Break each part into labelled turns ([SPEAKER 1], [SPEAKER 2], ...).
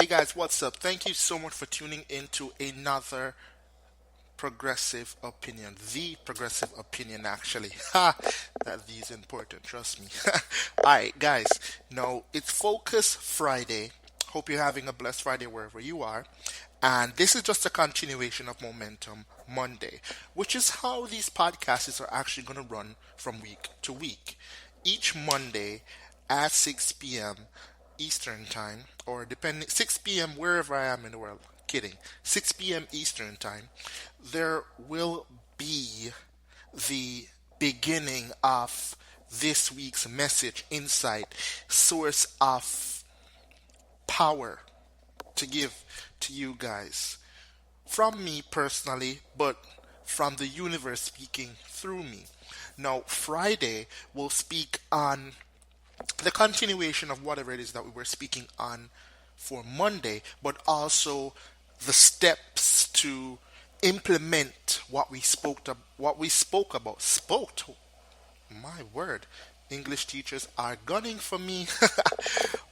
[SPEAKER 1] Hey guys, what's up? Thank you so much for tuning into another progressive opinion. The progressive opinion, actually. Ha! That the is important, trust me. Alright, guys. Now, it's Focus Friday. Hope you're having a blessed Friday wherever you are. And this is just a continuation of Momentum Monday, which is how these podcasts are actually going to run from week to week. Each Monday at 6 p.m. Eastern time, or depending 6 p.m. wherever I am in the world. Kidding. 6 p.m. Eastern time, there will be the beginning of this week's message, insight, source of power to give to you guys. From me personally, but from the universe speaking through me. Now, Friday will speak on the continuation of whatever it is that we were speaking on for Monday, but also the steps to implement what we spoke about. My word, English teachers are gunning for me.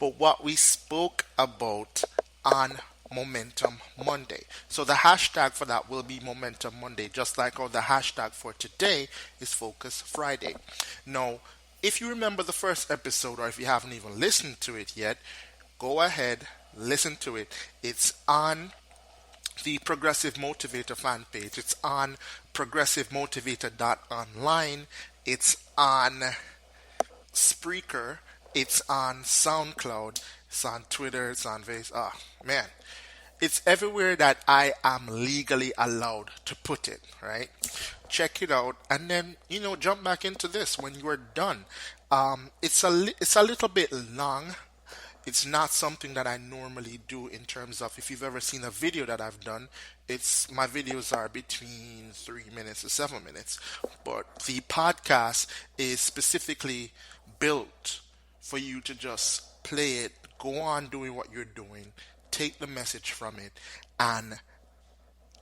[SPEAKER 1] But what we spoke about on Momentum Monday. So the hashtag for that will be Momentum Monday, just like how the hashtag for today is Focus Friday. Now, if you remember the first episode, or if you haven't even listened to it yet, go ahead, listen to it. It's on the Progressive Motivator fan page. It's on progressivemotivator.online. It's on Spreaker. It's on SoundCloud. It's on Twitter. It's on Facebook. Oh, man. It's everywhere that I am legally allowed to put it, right? Check it out and then, jump back into this when you are done. It's a little bit long. It's not something that I normally do in terms of if you've ever seen a video that I've done, my videos are between 3 minutes to 7 minutes. But the podcast is specifically built for you to just play it, go on doing what you're doing, take the message from it, and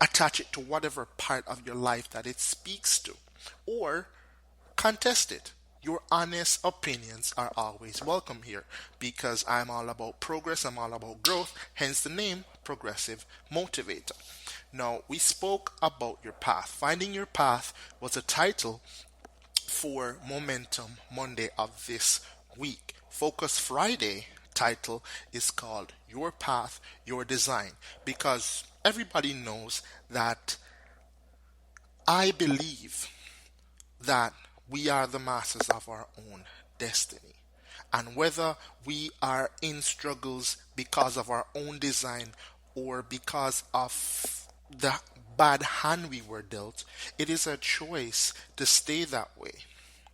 [SPEAKER 1] attach it to whatever part of your life that it speaks to, or contest it. Your honest opinions are always welcome here because I'm all about progress, I'm all about growth, hence the name Progressive Motivator. Now, we spoke about your path. Finding your path was a title for Momentum Monday of this week. Focus Friday title is called Your Path, Your Design, because everybody knows that I believe that we are the masters of our own destiny. And whether we are in struggles because of our own design or because of the bad hand we were dealt, it is a choice to stay that way,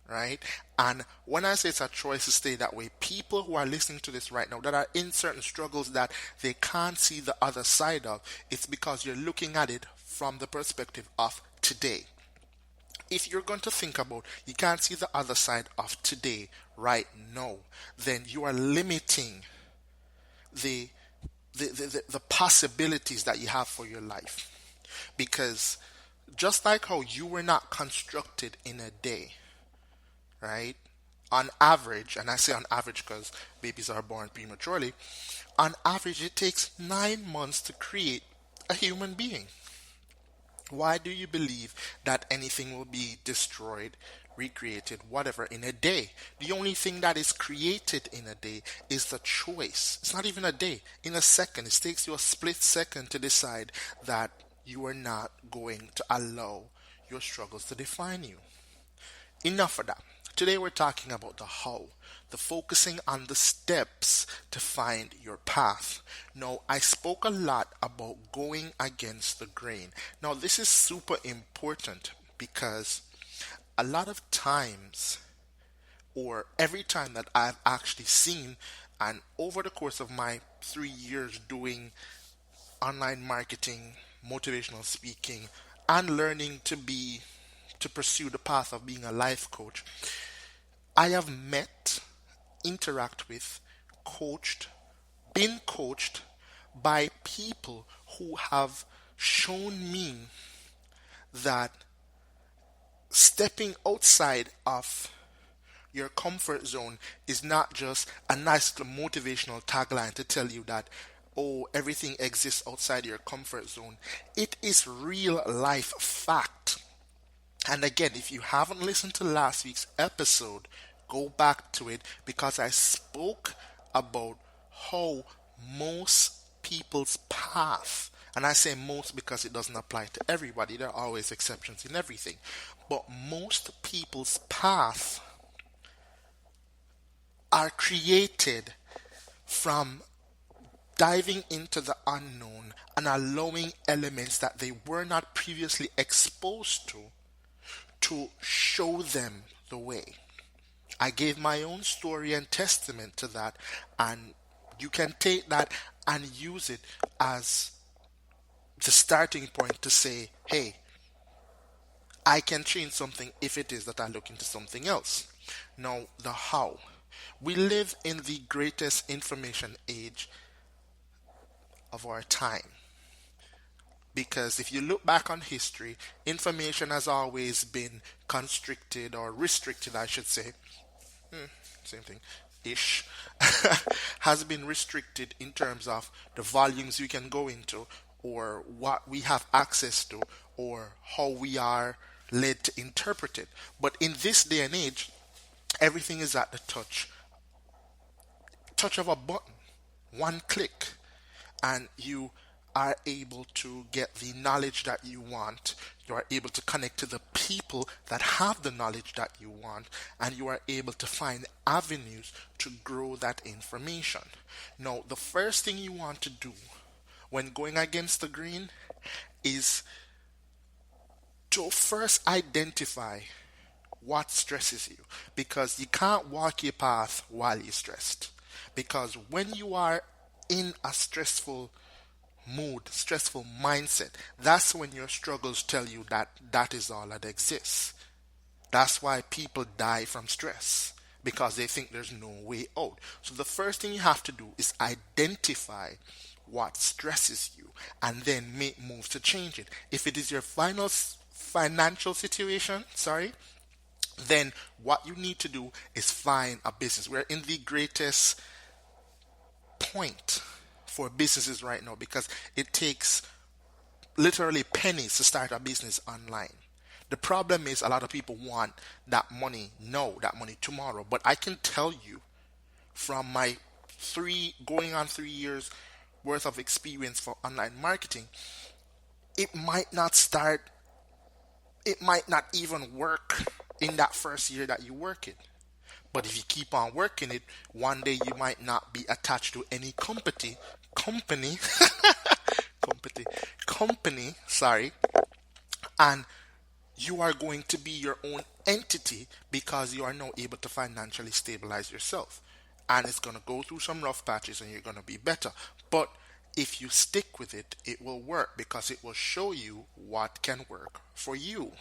[SPEAKER 1] right? And when I say it's a choice to stay that way, people who are listening to this right now that are in certain struggles that they can't see the other side of, it's because you're looking at it from the perspective of today. If you're going to think about you can't see the other side of today right now, then you are limiting the possibilities that you have for your life. Because just like how you were not constructed in a day, right? On average, and I say on average because babies are born prematurely, on average it takes 9 months to create a human being. Why do you believe that anything will be destroyed, recreated, whatever, in a day? The only thing that is created in a day is the choice. It's not even a day. In a second, it takes you a split second to decide that you are not going to allow your struggles to define you. Enough of that. Today we're talking about the how, the focusing on the steps to find your path. Now, I spoke a lot about going against the grain. Now, this is super important because a lot of times, or every time that I've actually seen, and over the course of my 3 years doing online marketing, motivational speaking, and learning to pursue the path of being a life coach, I have met, interact with, been coached by people who have shown me that stepping outside of your comfort zone is not just a nice motivational tagline to tell you that oh, everything exists outside your comfort zone. It is real life fact. And again, if you haven't listened to last week's episode, go back to it because I spoke about how most people's path, and I say most because it doesn't apply to everybody, there are always exceptions in everything, but most people's path are created from diving into the unknown and allowing elements that they were not previously exposed to show them the way. I gave my own story and testament to that, and you can take that and use it as the starting point to say, hey, I can change something if it is that I look into something else. Now, the how. We live in the greatest information age of our time. Because if you look back on history, information has always been constricted or restricted, I should say. Same thing, ish. Has been restricted in terms of the volumes we can go into, or what we have access to, or how we are led to interpret it. But in this day and age, everything is at the touch of a button, one click, and you are able to get the knowledge that you want. You are able to connect to the people that have the knowledge that you want, and you are able to find avenues to grow that information. Now, the first thing you want to do when going against the grain is to first identify what stresses you, because you can't walk your path while you're stressed. Because when you are in a stressful mood, stressful mindset, that's when your struggles tell you that that is all that exists. That's why people die from stress, because they think there's no way out. So the first thing you have to do is identify what stresses you and then make moves to change it. If it is your final financial situation, then what you need to do is find a business. We're in the greatest point for businesses right now because it takes literally pennies to start a business online. The problem is a lot of people want that money now, that money tomorrow. But I can tell you from my going on 3 years worth of experience for online marketing, it might not start, it might not even work in that first year that you work it. But if you keep on working it, one day you might not be attached to any company, sorry, and you are going to be your own entity because you are now able to financially stabilize yourself. And it's going to go through some rough patches and you're going to be better. But if you stick with it, it will work because it will show you what can work for you.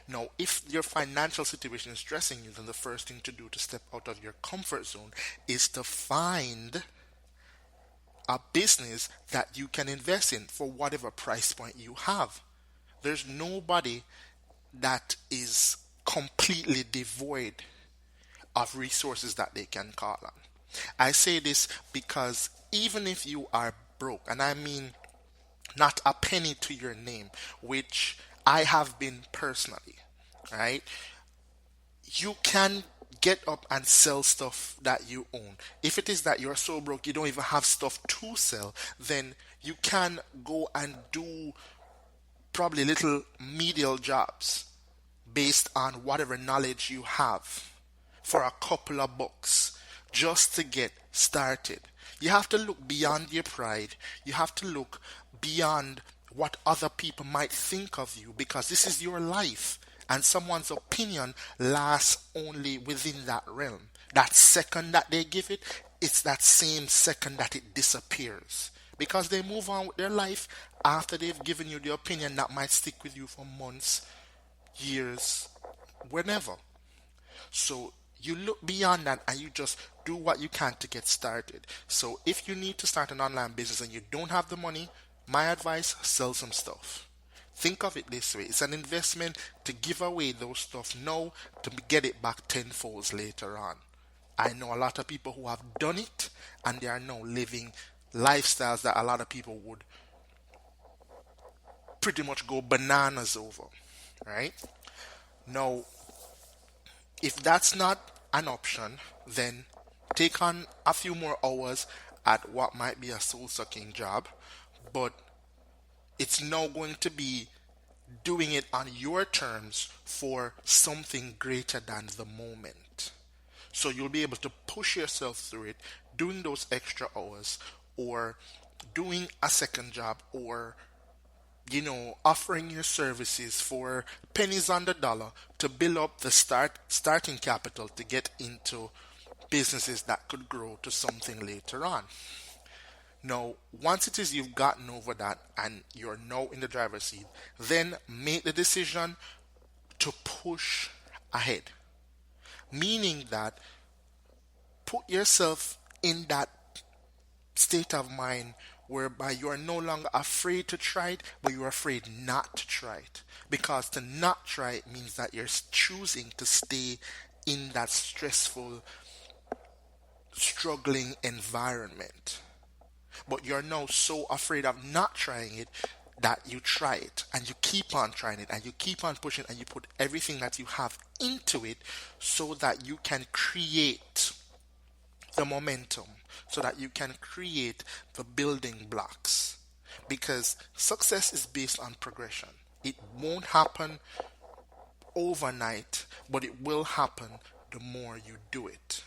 [SPEAKER 1] Now, if your financial situation is stressing you, then the first thing to do to step out of your comfort zone is to find a business that you can invest in for whatever price point you have. There's nobody that is completely devoid of resources that they can call on. I say this because even if you are broke, and I mean not a penny to your name, which I have been personally, right? You can get up and sell stuff that you own. If it is that you're so broke you don't even have stuff to sell, then you can go and do probably little medial jobs based on whatever knowledge you have for a couple of bucks just to get started. You have to look beyond your pride. You have to look beyond what other people might think of you because this is your life and someone's opinion lasts only within that realm. That second that they give it, it's that same second that it disappears because they move on with their life after they've given you the opinion that might stick with you for months, years, whenever. So you look beyond that and you just do what you can to get started. So if you need to start an online business and you don't have the money, my advice, sell some stuff. Think of it this way. It's an investment to give away those stuff now to get it back tenfold later on. I know a lot of people who have done it and they are now living lifestyles that a lot of people would pretty much go bananas over, right? Now, if that's not an option, then take on a few more hours at what might be a soul sucking job, but it's now going to be doing it on your terms for something greater than the moment. So you'll be able to push yourself through it, doing those extra hours, or doing a second job, or offering your services for pennies on the dollar to build up the starting capital to get into businesses that could grow to something later on. Now, once it is you've gotten over that and you're now in the driver's seat, then make the decision to push ahead. Meaning that put yourself in that state of mind whereby you are no longer afraid to try it, but you're afraid not to try it. Because to not try it means that you're choosing to stay in that stressful, struggling environment. But you're now so afraid of not trying it that you try it and you keep on trying it and you keep on pushing and you put everything that you have into it so that you can create the momentum, so that you can create the building blocks. Because success is based on progression. It won't happen overnight, but it will happen the more you do it.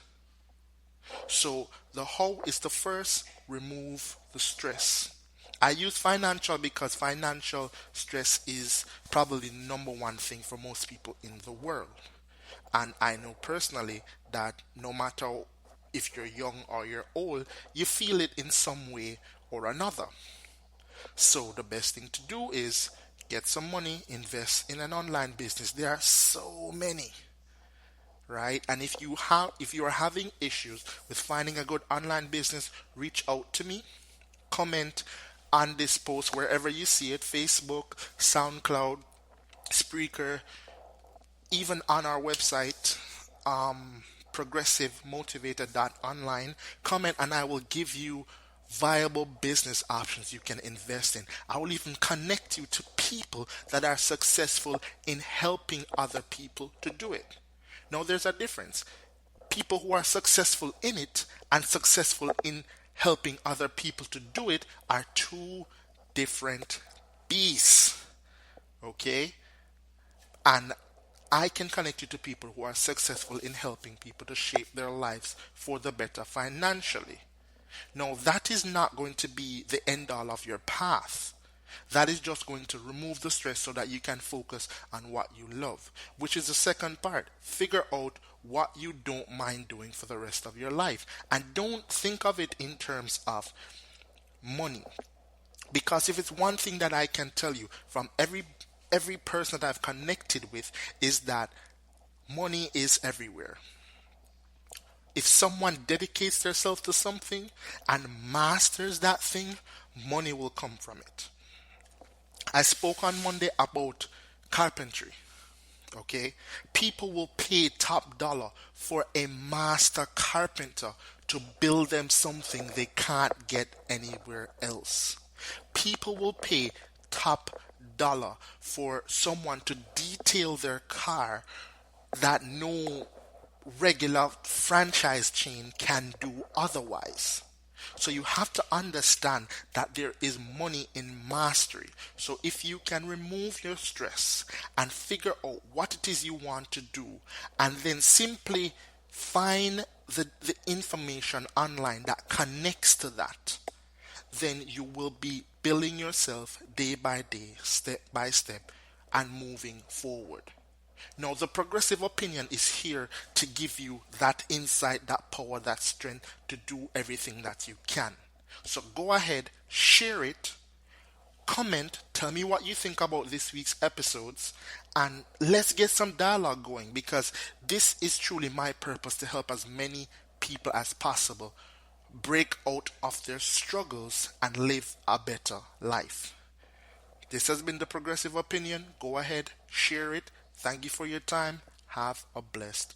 [SPEAKER 1] So the how is to first remove the stress. I use financial because financial stress is probably the number one thing for most people in the world. And I know personally that no matter if you're young or you're old, you feel it in some way or another. So the best thing to do is get some money, invest in an online business. There are so many, right? And if you are having issues with finding a good online business, reach out to me. Comment on this post wherever you see it: Facebook, SoundCloud, Spreaker, even on our website, progressivemotivator.online. Comment and I will give you viable business options you can invest in. I will even connect you to people that are successful in helping other people to do it. Now, there's a difference. People who are successful in it and successful in helping other people to do it are two different beasts. Okay? And I can connect you to people who are successful in helping people to shape their lives for the better financially. Now, that is not going to be the end all of your path. That is just going to remove the stress so that you can focus on what you love, which is the second part. Figure out what you don't mind doing for the rest of your life. And don't think of it in terms of money. Because if it's one thing that I can tell you from every person that I've connected with is that money is everywhere. If someone dedicates themselves to something and masters that thing, money will come from it. I spoke on Monday about carpentry. Okay, people will pay top dollar for a master carpenter to build them something they can't get anywhere else. People will pay top dollar for someone to detail their car that no regular franchise chain can do otherwise. So you have to understand that there is money in mastery. So if you can remove your stress and figure out what it is you want to do, and then simply find the information online that connects to that, then you will be building yourself day by day, step by step, and moving forward. Now, the progressive opinion is here to give you that insight, that power, that strength to do everything that you can. So go ahead, share it, comment, tell me what you think about this week's episodes, and let's get some dialogue going, because this is truly my purpose, to help as many people as possible break out of their struggles and live a better life. This has been the Progressive Opinion. Go ahead, share it. Thank you for your time. Have a blessed